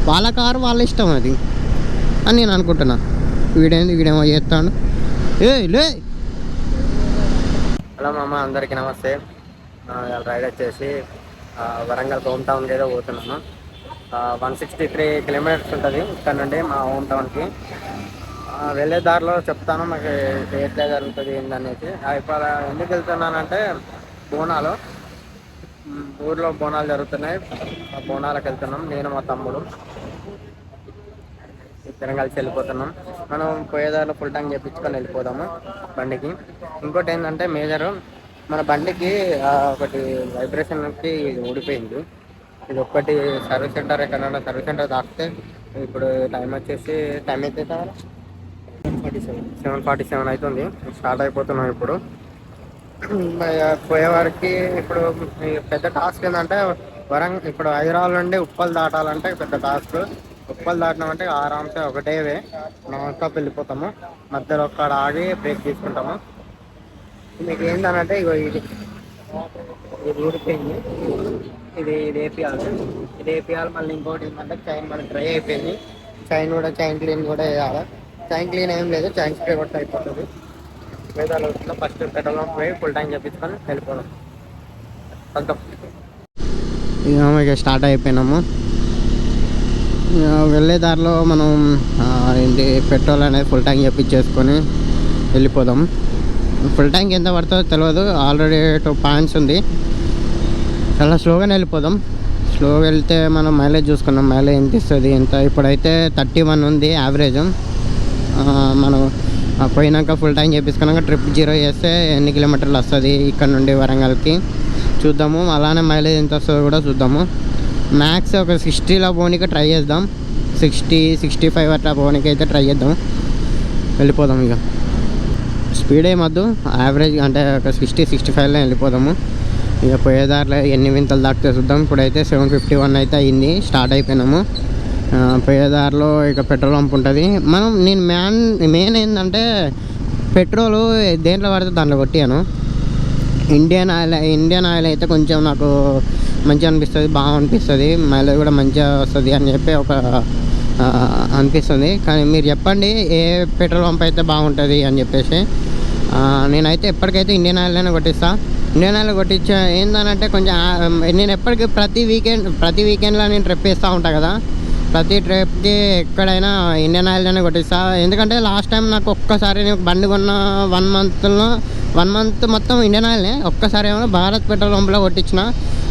వాళ్ళ కారు వాళ్ళ ఇష్టం అది అని నేను అనుకుంటున్నా. వీడేమో చేస్తాడు. లే. హలో మామ, అందరికీ నమస్తే. రైడ్ వచ్చేసి వరంగల్ హోమ్ టౌన్కి ఏదో పోతున్నాను. 163 కిలోమీటర్స్ ఉంటుంది ఇక్కడ నుండి మా హోమ్ టౌన్కి. వెళ్ళే దారిలో చెప్తాను నాకు ఎట్లా జరుగుతుంది ఏంటనేసి. ఇప్పుడు ఎందుకు వెళ్తున్నానంటే బోనాలు, ఊర్లో బోనాలు జరుగుతున్నాయి. ఆ బోనాలకు వెళ్తున్నాం నేను మా తమ్ముడు ఇద్దరం కలిసి వెళ్ళిపోతున్నాం. మనం పోయేదారిలో ఫుల్ ట్యాంక్ చేయించుకొని వెళ్ళిపోదాము బండికి. ఇంకోటి ఏంటంటే మేజరు, మన బండికి ఒకటి వైబ్రేషన్కి ఊడిపోయింది. ఇది ఒక్కటి సర్వీస్ సెంటర్, ఎక్కడైనా సర్వీస్ సెంటర్ దాటితే. ఇప్పుడు టైం వచ్చేసి అయితే 7:47 అవుతుంది. స్టార్ట్ అయిపోతున్నాం ఇప్పుడు. పోయేవారికి ఇప్పుడు పెద్ద టాస్క్ ఏంటంటే ఇప్పుడు హైదరాబాద్ నుండి ఉప్పల్ దాటాలంటే పెద్ద టాస్క్. ఉప్పల్ దాటినామంటే ఆరామ్సే ఒకటే వే నాన్ స్టాప్ వెళ్ళిపోతాము. మధ్యలో ఒక్కడ ఆగి బ్రేక్ తీసుకుంటాము. మీకు ఏంటనంటే ఇగో ఇది ఊడిపోయింది. ఇది వేపియాలి. మళ్ళీ ఇంకోటి ఏంటంటే చైన్ మనకి డ్రై అయిపోయింది. చైన్ క్లీన్ కూడా వేయాలి. చైన్ క్లీన్ ఏం లేదు, చైన్ స్ప్రే కొట్టి అయిపోతుంది. వేదాలు ఫస్ట్ పెట్రోల్ పోయి ఫుల్ ట్యాంక్ చేపించుకొని వెళ్ళిపోదాం. ఇక స్టార్ట్ అయిపోయినాము. వెళ్ళే దారిలో మనం ఏంటి పెట్రోల్ అనేది ఫుల్ ట్యాంక్ చేపించేసుకొని వెళ్ళిపోదాం. ఫుల్ ట్యాంక్ ఎంత పడుతుందో తెలియదు, ఆల్రెడీ 2 పాయింట్స్ ఉంది. చాలా స్లోగానే వెళ్ళిపోదాం. స్లోగా వెళ్తే మనం మైలేజ్ చూసుకున్నాం, మైలేజ్ ఎంత ఇస్తుంది ఎంత. ఇప్పుడైతే 31 ఉంది యావరేజ్. మనం పోయినాక ఫుల్ ట్యాంక్ చేపించుకున్నాక ట్రిప్ 0 చేస్తే ఎన్ని కిలోమీటర్లు వస్తుంది ఇక్కడ నుండి వరంగల్కి చూద్దాము. అలానే మైలేజ్ ఎంత వస్తుందో కూడా చూద్దాము. మ్యాక్స్ ఒక 60లో పోనీకి ట్రై చేద్దాం. 60-65 అట్లా పోనీకి అయితే ట్రై చేద్దాం. వెళ్ళిపోదాం. ఇక స్పీడ్ ఏమొద్దు, యావరేజ్ అంటే ఒక 60-65లో వెళ్ళిపోదాము. ఇక పోయేదారిలో ఎన్ని వింతలు దాటితే చూద్దాం. ఇప్పుడైతే 7:51 అయితే అయింది, స్టార్ట్ అయిపోయినాము. పోయేదారిలో ఇక పెట్రోల్ పంప్ ఉంటుంది. నేను మెయిన్ ఏంటంటే పెట్రోలు దేంట్లో పడితే దాంట్లో కొట్టాను. ఇండియన్ ఆయిల్ అయితే కొంచెం నాకు మంచిగా అనిపిస్తుంది, బాగా అనిపిస్తుంది, మైలేజ్ కూడా మంచిగా వస్తుంది అని చెప్పి ఒక అనిపిస్తుంది. కానీ మీరు చెప్పండి ఏ పెట్రోల్ పంప్ అయితే బాగుంటుంది అని చెప్పేసి. నేనైతే ఎప్పటికైతే ఇండియన్ ఆయిల్లోనే కొట్టిస్తాను. ఇండియన్ ఆయిల్ కొట్టించా ఏంటంటే కొంచెం నేను ఎప్పటికీ ప్రతి వీకెండ్లో నేను ట్రిప్ వేస్తూ ఉంటాను కదా. ప్రతి ట్రిప్కి ఎక్కడైనా ఇండియన్ ఆయిల్లోనే కొట్టిస్తా. ఎందుకంటే లాస్ట్ టైం నాకు ఒక్కసారి నేను బండి కొన్న 1 మంత్ మొత్తం ఇండియన్ ఆయిల్నే. ఒక్కసారి ఏమో భారత్ పెట్రోల్ పంప్లో కొట్టించిన.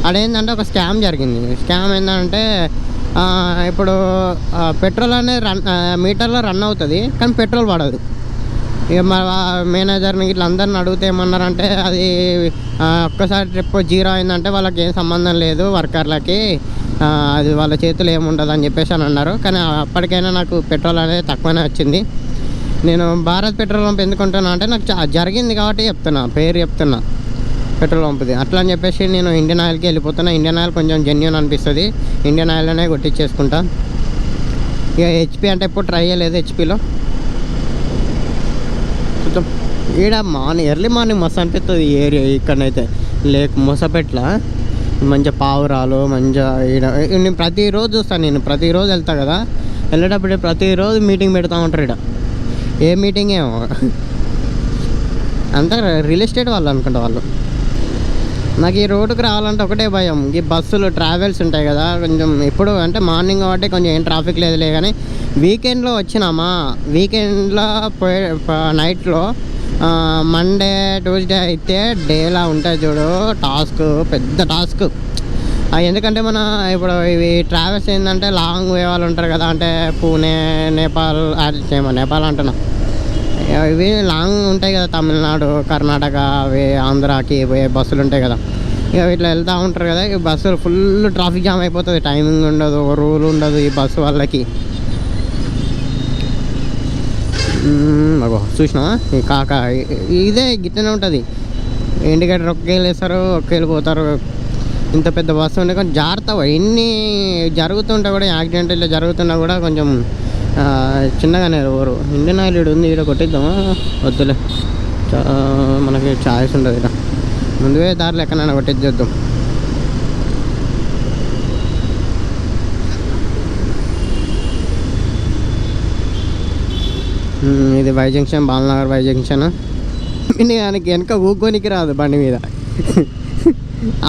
అదేంటంటే ఒక స్కామ్ జరిగింది. స్కామ్ ఏంటంటే ఇప్పుడు పెట్రోల్ అనేది మీటర్లో రన్ అవుతుంది కానీ పెట్రోల్ పడదు. ఇక మా మేనేజర్ని ఇట్లా అందరిని అడిగితే ఏమన్నారంటే అది ఒక్కసారి ట్రిప్ 0 అయిందంటే వాళ్ళకి ఏం సంబంధం లేదు, వర్కర్లకి అది వాళ్ళ చేతులు ఏముండదు అని చెప్పేసి అని అన్నారు. కానీ అప్పటికైనా నాకు పెట్రోల్ అనేది తక్కువనే వచ్చింది. నేను భారత్ పెట్రోల్ పంప్ ఎందుకుంటున్నా అంటే నాకు జరిగింది కాబట్టి పేరు చెప్తున్నా పెట్రోల్ పంప్ది. అట్లా అని చెప్పేసి నేను ఇండియన్ ఆయిల్కి వెళ్ళిపోతున్నా. ఇండియన్ ఆయిల్ కొంచెం జెన్యూన్ అనిపిస్తుంది, ఇండియన్ ఆయిల్లోనే కొట్టించేసుకుంటా. ఇక హెచ్పి అంటే ఎప్పుడు ట్రై చేయలేదు. హెచ్పిలో చూద్దాం. ఈడ ఎర్లీ మార్నింగ్ మస్తు అనిపిస్తుంది ఈ ఏరియా. ఇక్కడనైతే మొసపెట్ల మంచిగా పావురాలు మంచిగా నేను ప్రతిరోజు చూస్తాను. నేను ప్రతిరోజు వెళ్తాను కదా, వెళ్ళేటప్పుడు ప్రతిరోజు మీటింగ్ పెడతా ఉంటారు ఇక్కడ. ఏ మీటింగ్ ఏమో అంతా రియల్ ఎస్టేట్ వాళ్ళు అనుకుంటా వాళ్ళు. నాకు ఈ రోడ్డుకి రావాలంటే ఒకటే భయం, ఈ బస్సులు ట్రావెల్స్ ఉంటాయి కదా. కొంచెం ఇప్పుడు అంటే మార్నింగ్ కాబట్టి కొంచెం ఏం ట్రాఫిక్ లేదులే. కానీ వీకెండ్లో వచ్చినామా, వీకెండ్లో నైట్లో మండే ట్యూస్డే అయితే డేలా ఉంటాయి చూడు, పెద్ద టాస్క్. ఎందుకంటే మన ఇప్పుడు ఇవి ట్రావెల్స్ ఏంటంటే లాంగ్ వే వాళ్ళు ఉంటారు కదా, అంటే పూణే, నేపాల్ అంటున్నా, ఇవి లాంగ్ ఉంటాయి కదా, తమిళనాడు, కర్ణాటక, అవి ఆంధ్రాకి పోయే బస్సులు ఉంటాయి కదా. ఇక ఇట్లా వెళ్తూ ఉంటారు కదా, ఈ బస్సులు ఫుల్ ట్రాఫిక్ జామ్ అయిపోతుంది. టైమింగ్ ఉండదు, రూల్ ఉండదు ఈ బస్సు వాళ్ళకి. చూసినా ఈ కాక ఇదే గిట్టనే ఉంటుంది. ఇండికేటర్ ఒక్కేళ్ళేస్తారు, ఒక్కేళ్ళిపోతారు. ఇంత పెద్ద బస్సు ఉండే కొంచెం జాగ్రత్త. ఎన్ని జరుగుతుంటే కూడా యాక్సిడెంట్ ఇట్లా జరుగుతున్నా కూడా కొంచెం చిన్నగానే ఎవరు. ఇండియన్ ఆయిల్ ఉంది, ఇక్కడ కొట్టిద్దామా వద్దులే, మనకి ఛాయిస్ ఉండదు. ఇక్కడ ముందువే దారిలో ఎక్కడైనా కొట్టిద్దాం. ఇది Y junction, Balanagar Y junction. ఆయనకి వెనక ఊక్కోనికి రాదు బండి మీద.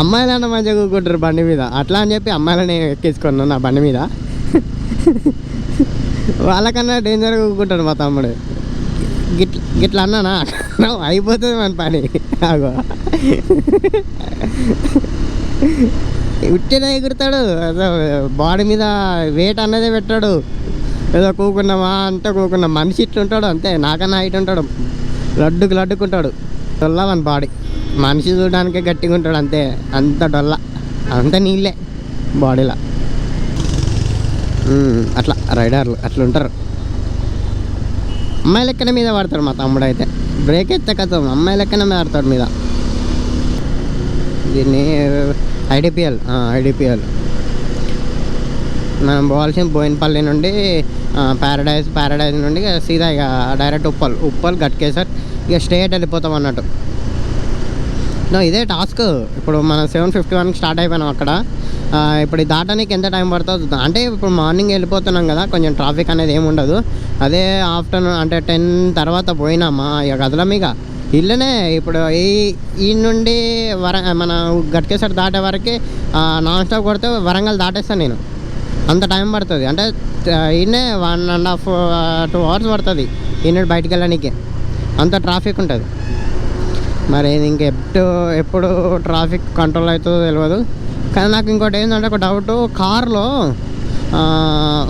అమ్మాయిలన్నా మంచిగా కూకుంటారు బండి మీద, అట్లా అని చెప్పి అమ్మాయిలని ఎక్కించుకున్నాను నా బండి మీద. వాళ్ళకన్నా డేంజర్గా కూకుంటాడు మా తమ్ముడు. గిట్లా అన్నానా అయిపోతుంది మన పని. ఆగో ఉట్టిన ఎగురుతాడు, బాడీ మీద వెయిట్ అన్నదే పెట్టాడు. ఏదో కూకున్నామా అంటే కూకున్నాం. మనిషి ఇట్లుంటాడు అంతే, నాకన్నా హైట్ ఉంటాడు, లడ్డుకుంటాడు. డొల్లా మన బాడీ, మనిషి చూడడానికే గట్టిగా ఉంటాడు అంతే, అంత డొల్ల, అంత నీళ్ళే బాడీలో. అట్లా రైడర్లు అట్లా ఉంటారు. అమ్మాయి లెక్కన మీద పడతాడు మా తమ్ముడు అయితే. బ్రేక్ ఎత్తే కథ అమ్మాయి లెక్కన మీద పడతాడు మీద. దీన్ని ఐడిపిఎల్ మనం పోవాల్సిన బోయినపల్లి నుండి ప్యారడైజ్ నుండి సీదా ఇక డైరెక్ట్ ఉప్పల్ గట్కేసర్, ఇక స్ట్రేట్ వెళ్ళిపోతాం అన్నట్టు. ఇదే టాస్క్. ఇప్పుడు మనం 7:51కి స్టార్ట్ అయిపోయినాం అక్కడ. ఇప్పుడు దాటానికి ఎంత టైం పడుతుంది అంటే, ఇప్పుడు మార్నింగ్ వెళ్ళిపోతున్నాం కదా, కొంచెం ట్రాఫిక్ అనేది ఏమి ఉండదు. అదే ఆఫ్టర్నూన్ అంటే 10 తర్వాత పోయినామా ఇక కదలం. ఇక ఇల్లనే ఇప్పుడు ఈ నుండి మన గట్కేసర్ దాటే వరకు నాన్ స్టాప్ కొడితే వరంగల్ దాటేస్తాను నేను. అంత టైం పడుతుంది అంటే ఈయనే 1.5 2 hours పడుతుంది ఈయన బయటికి వెళ్ళడానికి, అంత ట్రాఫిక్ ఉంటుంది. మరి ఎప్పుడు ట్రాఫిక్ కంట్రోల్ అవుతుందో తెలియదు. కానీ నాకు ఇంకోటి ఏంటంటే ఒక డౌట్, కార్లో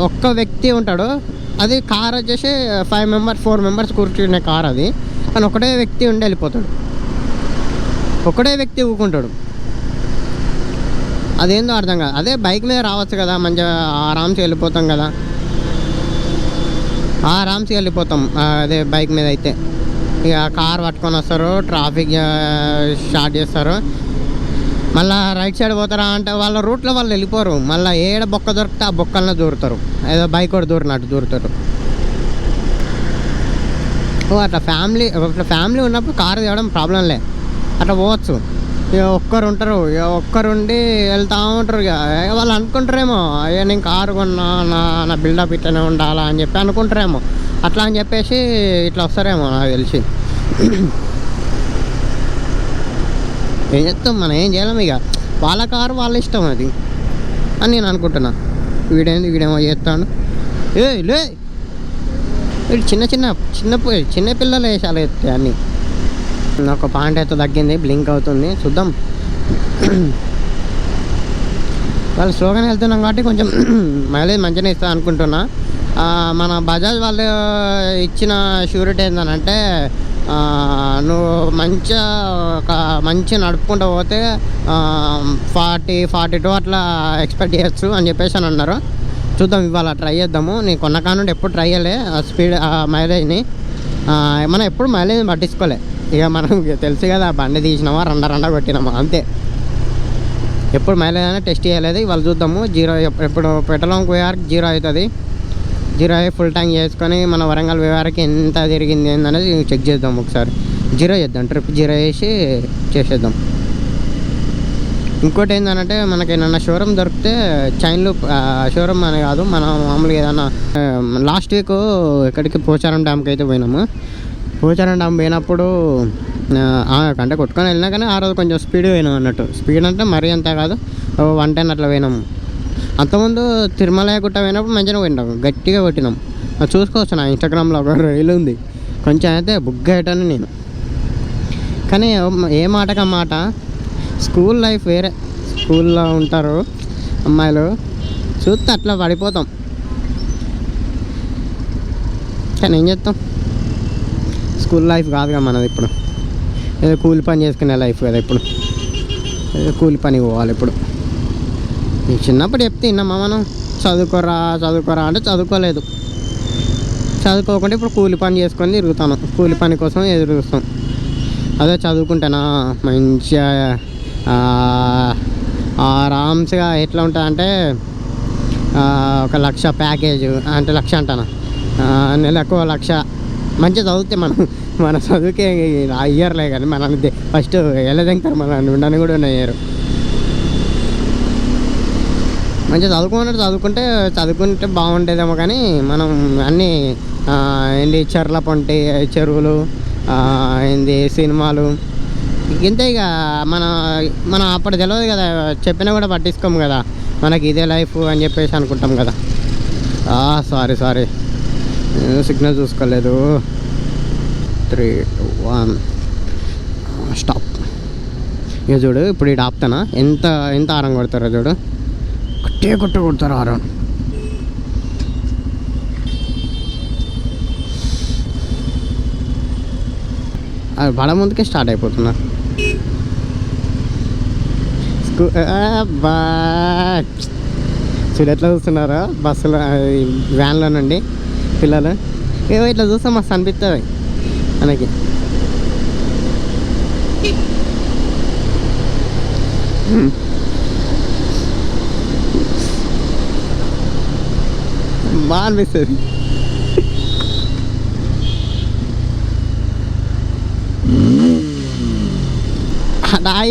ఒక్క వ్యక్తి ఉంటాడు. అది కార్ వచ్చేసి 4 members కూర్చునే కార్ అది. కానీ ఒకటే వ్యక్తి ఉండి వెళ్ళిపోతాడు, ఒకటే వ్యక్తి ఊకుంటాడు. అదేందో అర్థం కాదు. అదే బైక్ మీద రావచ్చు కదా, మంచిగా ఆరామ్స్గా వెళ్ళిపోతాం కదా, ఆరామ్స్గా వెళ్ళిపోతాం. అదే బైక్ మీద అయితే ఇక కార్ పట్టుకొని వస్తారు, ట్రాఫిక్ స్టార్ట్ చేస్తారు. మళ్ళీ రైట్ సైడ్ పోతారా అంటే వాళ్ళ రూట్లో వాళ్ళు వెళ్ళిపోరు. మళ్ళీ ఏడ బొక్క దొరికితే ఆ బొక్కలనే దూరుతారు, ఏదో బైక్ కూడా దూరినట్టు దూరుతారు. అట్లా ఫ్యామిలీ ఉన్నప్పుడు కారు తీయడం ప్రాబ్లంలే, అట్లా పోవచ్చు. ఇక ఒక్కరు ఉంటారు, ఇక ఒక్కరుండి వెళ్తూ ఉంటారు. ఇక వాళ్ళు అనుకుంటారేమో, అయ్యా నేను కారు కొన్నా, నా బిల్డప్ ఇట్లనే ఉండాలా అని చెప్పి అనుకుంటారేమో. అట్లా అని చెప్పేసి ఇట్లా వస్తారేమో నాకు తెలిసి. ఏం చెప్తాం, మనం ఏం చేయలేము. ఇక వాళ్ళ కారు వాళ్ళ ఇష్టం అది అని నేను అనుకుంటున్నా. వీడేమో చేస్తాడు. లే వీడు చిన్న పిల్లలు వేసాలు ఎత్తే అన్నీ. ఒక పాయింట్ అయితే తగ్గింది, బ్లింక్ అవుతుంది, చూద్దాం. వాళ్ళు స్లోగానే వెళ్తున్నాం కాబట్టి కొంచెం మైలేజ్ మంచిగానే ఇస్తా అనుకుంటున్నా. మన బజాజ్ వాళ్ళు ఇచ్చిన షూరిటీ ఏంటంటే, నువ్వు మంచిగా నడుపుకుంటూ పోతే 40-42 అట్లా ఎక్స్పెక్ట్ చేయొచ్చు అని చెప్పేసి అని అన్నారు. చూద్దాం, ఇవాళ ట్రై చేద్దాము. నేను కొన్న కానుండి ఎప్పుడు ట్రై చేయలే స్పీడ్ మైలేజ్ని. మనం ఎప్పుడు మైలేజ్ని పట్టించుకోలే. ఇక మనం తెలుసు కదా, బండి తీసినామా రెండ కొట్టినామా అంతే. ఎప్పుడు మైలేజ్ అయినా టెస్ట్ చేయలేదు. ఇవాళ చూద్దాము. 0 ఎప్పుడు పెట్రోల్ పోయేవారికి 0 అవుతుంది. 0 అయ్యి ఫుల్ ట్యాంక్ చేసుకొని మన వరంగల్ పోయేవారికి ఎంత తిరిగింది ఏందనేది చెక్ చేద్దాం. ఒకసారి 0 చేద్దాం, ట్రిప్ 0 చేసి చేసేద్దాం. ఇంకోటి ఏంటంటే, మనకి ఏమన్నా షోరూమ్ దొరికితే చైన్లు, షోరూమ్ అని కాదు, మనం మామూలుగా ఏదన్నా. లాస్ట్ వీక్ ఎక్కడికి పోచారం డ్యామ్కి అయితే పోయినాము. పోచారం డ్యామ్ పోయినప్పుడు అంటే కొట్టుకొని వెళ్ళినా కానీ ఆ రోజు కొంచెం స్పీడ్ పోయినాం అన్నట్టు. స్పీడ్ అంటే మరీ అంతా కాదు, 110 అట్లా పోయినాము. అంతకుముందు తిరుమల గుట్ట పోయినప్పుడు మంచిగా పోయినాం, గట్టిగా కొట్టినాం. చూసుకోవచ్చు, నా ఇన్స్టాగ్రామ్లో ఒక రీల్ ఉంది. కొంచెం అయితే బుక్ అయ్యాను నేను. కానీ ఏ మాటకి మాట, స్కూల్ లైఫ్ వేరే. స్కూల్లో ఉంటారు అమ్మాయిలు, చూస్తే అట్లా పడిపోతాం. కానీ ఏం చేస్తాం, స్కూల్ లైఫ్ కాదుగా మనది. ఇప్పుడు ఏదో కూలి పని చేసుకునే లైఫ్ కదా. ఇప్పుడు ఏదో కూలి పని పోవాలి. ఇప్పుడు చిన్నప్పుడు చెప్తే విన్నామా మనం, చదువుకోరా అంటే చదువుకోలేదు. చదువుకోకుండా ఇప్పుడు కూలి పని చేసుకొని తిరుగుతాను. కూలి పని కోసం ఎదురు చూస్తాం. అదే చదువుకుంటానా మంచిగా ఆరామ్స్గా ఎట్లా ఉంటుందంటే, 1 లక్ష ప్యాకేజ్ అంటే 1 లక్ష అంటాను, నెలకు 1 లక్ష. మంచిగా చదివితే మన చదువుకే అయ్యారులే. కానీ మనం ఫస్ట్ వెళ్ళదంటారు, మన ఉండని కూడా ఉన్నాయ్యారు. మంచిగా చదువుకుంటే బాగుండేదేమో, కానీ మనం అన్నీ ఏంటి చెర్ల పొంటి చెరువులు, ఏంది సినిమాలు, ఇంతే ఇక మనం అప్పుడు తెలియదు కదా, చెప్పినా కూడా పట్టించుకోము కదా, మనకి ఇదే లైఫ్ అని చెప్పేసి అనుకుంటాం కదా. సారీ సిగ్నల్ చూసుకోలేదు. 3, 2, 1 స్టాప్. ఇక చూడు, ఇప్పుడు ఇటు ఆపుతానా, ఎంత ఆరం కొడతారో చూడు, కొడతారు ఆరం. అది బడ ముందుకే స్టార్ట్ అయిపోతున్నా. చూడు ఎట్లా చూస్తున్నారా బస్సులో, వ్యాన్లో నుండి పిల్లలు. ఇట్లా చూస్తే మస్తు అనిపిస్తుంది మనకి. బాగా అనిపిస్తుంది.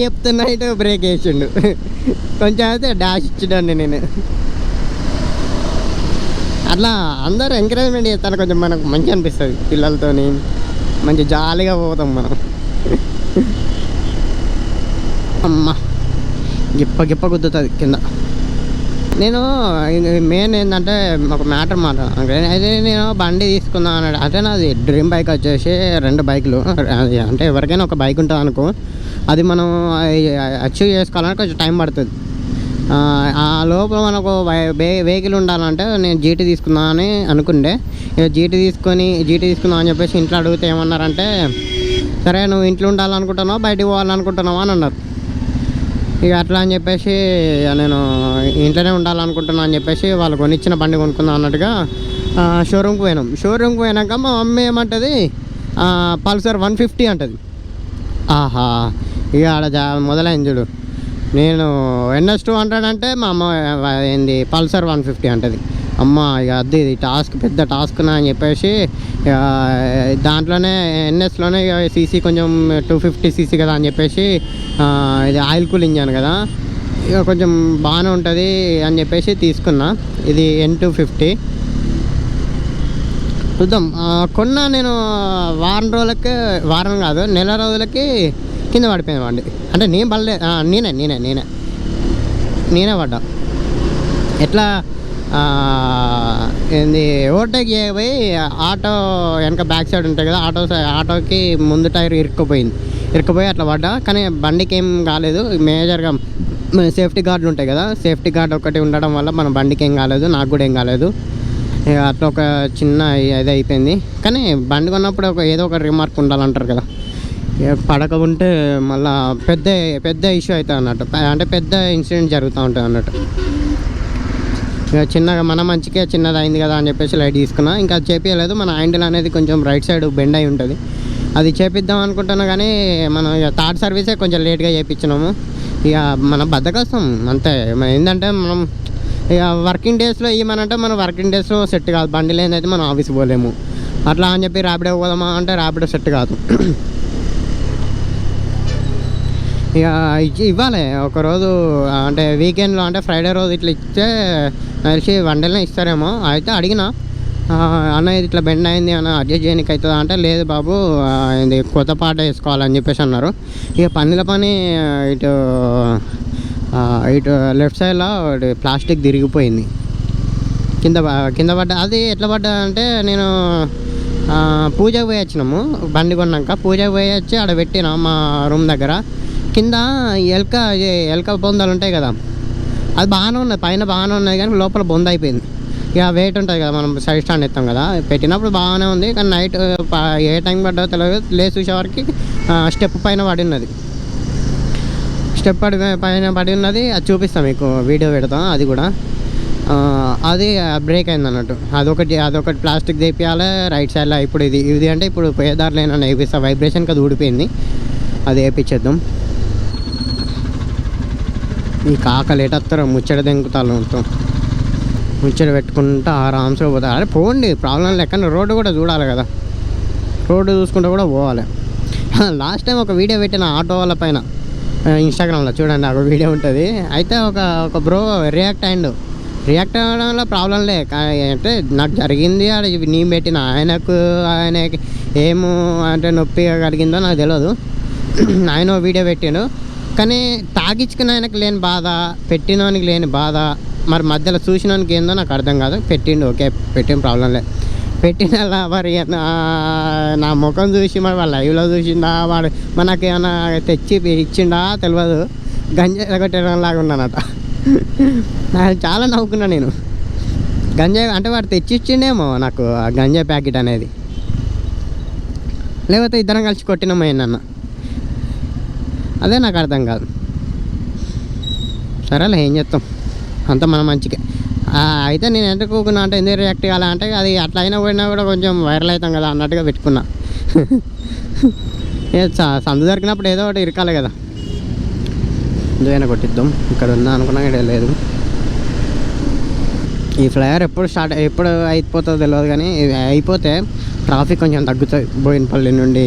చెప్తున్నా ఇటు బ్రేక్ వేసిండు, కొంచెం అయితే డాష్ ఇచ్చిండండి నేను. అట్లా అందరూ ఎంకరేజ్మెంట్ చేస్తారు, కొంచెం మనకు మంచిగా అనిపిస్తుంది. పిల్లలతోని మంచి జాలీగా పోతాం మనం. అమ్మ గిప్ప గుద్దుతుంది కింద. నేను మెయిన్ ఏంటంటే ఒక మ్యాటర్ అయితే నేను బండి తీసుకుందాం అన్నాడు. అంటే నాది డ్రీమ్ బైక్ వచ్చేసి 2 బైకులు. అంటే ఎవరికైనా ఒక బైక్ ఉంటుంది అనుకో, అది మనం అచీవ్ చేసుకోవాలంటే కొంచెం టైం పడుతుంది. ఆ లోపల మనకు వెహికల్ ఉండాలంటే నేను జీటీ తీసుకుందాం అని అనుకుంటే, ఇక జీటీ తీసుకుందాం అని చెప్పేసి ఇంట్లో అడిగితే ఏమన్నారంటే, సరే నువ్వు ఇంట్లో ఉండాలనుకుంటున్నావు బయటికి పోవాలనుకుంటున్నావా అని అన్నారు. ఇక అట్లా అని చెప్పేసి నేను ఇంట్లోనే ఉండాలనుకుంటున్నాను అని చెప్పేసి వాళ్ళు కొనిచ్చిన బండి కొనుక్కుందాం అన్నట్టుగా షోరూమ్కి పోయినాక మా మమ్మీ ఏమంటుంది, పల్సర్ 150 అంటుంది. ఆహా, ఇక ఆడ మొదలైంది చూడు. నేను NS 200 అంటే మా అమ్మ ఏంది పల్సర్ 150 అంటుంది. అమ్మ ఇక అది పెద్ద టాస్క్ అని చెప్పేసి దాంట్లోనే NSలోనే సీసీ కొంచెం 250 cc కదా అని చెప్పేసి, ఇది ఆయిల్ కూల్ ఇంజన్ కదా, ఇక కొంచెం బాగానే ఉంటుంది అని చెప్పేసి తీసుకున్నా. ఇది N250 చూద్దాం. కొన్నా నేను వారం కాదు నెల రోజులకి కింద పడిపోయాను అండి. అంటే నేను పడలే, నేనే పడ్డా. ఎట్లా ఏంది ఓవర్టేక్ చేయబోయి ఆటో వెనక బ్యాక్ సైడ్ ఉంటాయి కదా, ఆటోకి ముందు టైర్ ఇరుక్కుపోయి అట్లా పడ్డా. కానీ బండికి ఏం కాలేదు. మేజర్గా సేఫ్టీ గార్డులు ఉంటాయి కదా, సేఫ్టీ గార్డ్ ఒకటి ఉండడం వల్ల మన బండికి ఏం కాలేదు, నాకు కూడా ఏం కాలేదు. అట్లా ఒక చిన్న ఇది అయిపోయింది. కానీ బండి కొన్నప్పుడు ఏదో ఒక రిమార్క్ ఉండాలంటారు కదా, పడకుంటే మళ్ళీ పెద్ద ఇష్యూ అవుతుంది అన్నట్టు, అంటే పెద్ద ఇన్సిడెంట్ జరుగుతూ ఉంటుంది అన్నట్టు. ఇక చిన్నగా మన మంచిగా చిన్నది అయింది కదా అని చెప్పేసి లైట్ తీసుకున్నా. ఇంకా అది చేపించలేదు. మన హ్యాండిల్ అనేది కొంచెం రైట్ సైడ్ బెండ్ అయి ఉంటుంది, అది చేపిద్దాం అనుకుంటున్నా. కానీ మనం ఇక థర్డ్ సర్వీసే కొంచెం లేట్గా చేయించినాము. ఇక మన బద్దకొస్తాం అంతే. ఏంటంటే మనం ఇక వర్కింగ్ డేస్లో ఇవ్వమనంటే మనం వర్కింగ్ డేస్లో సెట్ కాదు, బండి లేదైతే మనం ఆఫీస్ పోలేము. అట్లా అని చెప్పి ర్యాపిడో పోదామా అంటే ర్యాపిడో సెట్ కాదు. ఇక ఇవ్వాలి ఒకరోజు, అంటే వీకెండ్లో అంటే ఫ్రైడే రోజు ఇట్లా ఇస్తే నడిచి 1 డేనే ఇస్తారేమో. అయితే అడిగిన, అన్న ఇది ఇట్లా బెండ్ అయింది అన్న అడ్జస్ట్ చేయడానికి అవుతుందా అంటే, లేదు బాబు ఇది కొత్త పాట వేసుకోవాలని చెప్పేసి అన్నారు. ఇక పని ఇటు లెఫ్ట్ సైడ్లో ప్లాస్టిక్ తిరిగిపోయింది, కింద పడ్డ. అది ఎట్లా పడ్డా అంటే, నేను పూజకు పోయి వచ్చినాము బండి కొన్నాక. పూజకు పోయి వచ్చి ఆడ పెట్టినా మా రూమ్ దగ్గర. కింద ఎలక బొందలు ఉంటాయి కదా, అది బాగానే ఉన్నది, పైన బాగానే ఉన్నది కానీ లోపల బొంద అయిపోయింది. ఇక వెయిట్ ఉంటుంది కదా, మనం సైడ్ స్టాండ్ ఎత్తాం కదా, పెట్టినప్పుడు బాగానే ఉంది. కానీ నైట్ ఏ టైం పడ్డా తెలియదు, లేచి చూసేవారికి స్టెప్ పైన పడి ఉన్నది. పైన పడి ఉన్నది. అది చూపిస్తాం మీకు, వీడియో పెడతాం. అది కూడా అది బ్రేక్ అయింది అన్నట్టు. అదొకటి ప్లాస్టిక్ తెప్పియాలి రైట్ సైడ్లో. ఇప్పుడు ఇది అంటే ఇప్పుడు పోయేదారులు ఏమన్నా వేపిస్తా, వైబ్రేషన్ కదా ఊడిపోయింది, అది వేయించేద్దాం. ఈ కాకలు ఎటత్తారో ముచ్చట దెంకుతారు, మొత్తం ముచ్చట పెట్టుకుంటా ఆరామ్స్గా పోతారు. అరే పోండి, ప్రాబ్లం లేక రోడ్డు కూడా చూడాలి కదా, రోడ్డు చూసుకుంటూ కూడా పోవాలి. లాస్ట్ టైం ఒక వీడియో పెట్టిన ఆటో వాళ్ళ పైన, ఇన్స్టాగ్రామ్లో చూడండి ఒక వీడియో ఉంటుంది. అయితే ఒక బ్రో రియాక్ట్ అవ్వడంలో ప్రాబ్లం లే, అంటే నాకు జరిగింది అది నీ పెట్టిన ఆయనకి ఏమో అంటే నొప్పి కలిగిందో నాకు తెలియదు. ఆయన వీడియో పెట్టిండు, కానీ తాగించుకున్న ఆయనకు లేని బాధ, పెట్టినోనికి లేని బాధ, మరి మధ్యలో చూసినోనికి ఏందో నాకు అర్థం కాదు. పెట్టిండు, ఓకే, పెట్టిన ప్రాబ్లం లే. పెట్టిన మరి నా ముఖం చూసి మరి వాళ్ళ లైవ్లో చూసిండా, వాడు మనకి ఏమైనా తెచ్చి ఇచ్చిండా తెలియదు. గంజాయి కొట్టేలాగా ఉన్నానట. నాకు చాలా నవ్వుకున్నా నేను. గంజాయి అంటే వాడు తెచ్చిచ్చిండేమో నాకు ఆ గంజాయి ప్యాకెట్ అనేది, లేకపోతే ఇద్దరం కలిసి కొట్టినామో ఏంటన్న, అదే నాకు అర్థం కాదు. సరేలే, ఏం చేస్తాం, అంతా మన మంచిగా. అయితే నేను ఎందుకు కూకున్నా అంటే ఎందుకు రియాక్ట్ కాలే అంటే అది అట్లా అయినా పోయినా కూడా కొంచెం వైరల్ అవుతాం కదా అన్నట్టుగా పెట్టుకున్నా. సందు దొరికినప్పుడు ఏదో ఒకటి ఇరకాలి కదా, ఎందుకైనా కొట్టిద్దాం. ఇక్కడ ఉందా అనుకున్నా, ఇక్కడ లేదు. ఈ ఫ్లైఓవర్ ఎప్పుడు అయిపోతుందో తెలియదు, కానీ అయిపోతే ట్రాఫిక్ కొంచెం తగ్గుతుంది. బోయినపల్లి నుండి